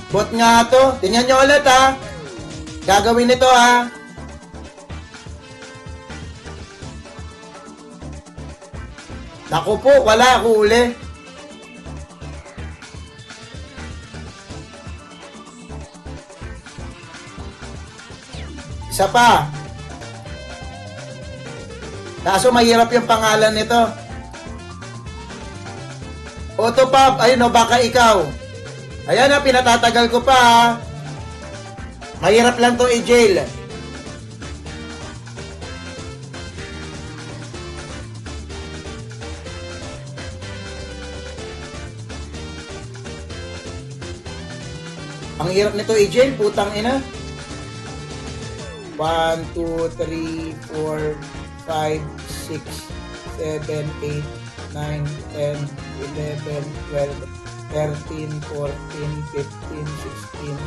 Bot nga to. Tingnan nyo ulit ha. Gagawin nito ha. Naku po, wala huli. Isa pa. Kaso mahirap yung pangalan nito. Autopop, ayun o, baka ikaw. Ayan na, pinatatagal ko pa ha. Mahirap lang to i-jail. Ang hirap nito i-jail, putang ina. 1, 2, 3, 4, 5, 6, 7, 8, 9, 10, 11, 12, 13, 14, 15, 16,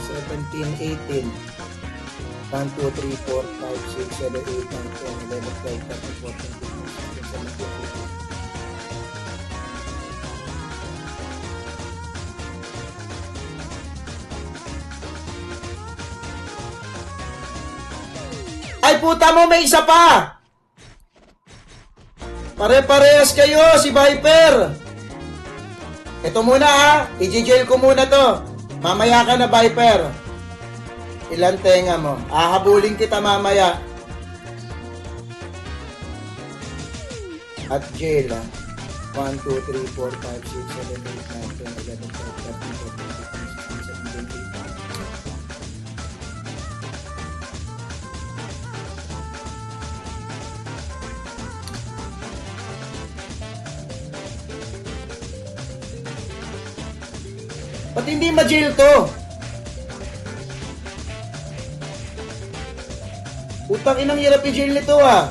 17, 18. 1, 2, 3, 4, 5, 6, 7, 8, 9, 10, 11, 12, 13, 14, 15, 16, 17, 18. Ay puta mo, may isa pa! Pare-parehas kayo, si Viper! Ito muna ha, i-jail ko muna to. Mamaya ka na, Viper. Ilan tenga mo? Ahabulin kita mamaya. At jail ha. 1, 2, 3, 4, 5, 6, 7, 8, 9, 10, 11, 12, 13, 14, 15, 16, 17, 18. Ba't hindi ma-jail to? Utang inang hirap i-jail nito ah.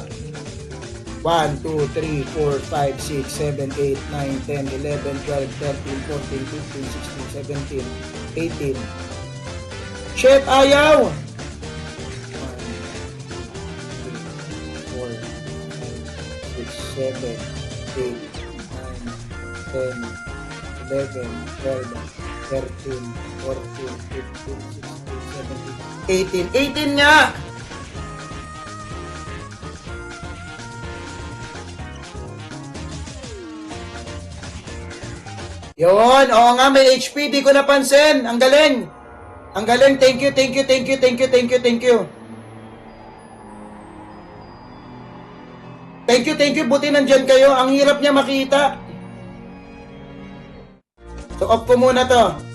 1, 2, 3, 4, 5, 6, 7, 8, 9, 10, 11, 12, 13, 14, 15, 16, 17, 18. Shit, ayaw! 1, 2, 3, 4, 5, 6, 7, 8, 9, 10, 11, 12, 13, 14, 15, 16, 17, 18. 18 nga! Yun, oo nga, may HP, di ko napansin. Ang galing. Ang galing, thank you, thank you, thank you, thank you, thank you, thank you. Thank you, thank you, buti nandyan kayo. Ang hirap niya makita. So, off ko muna to.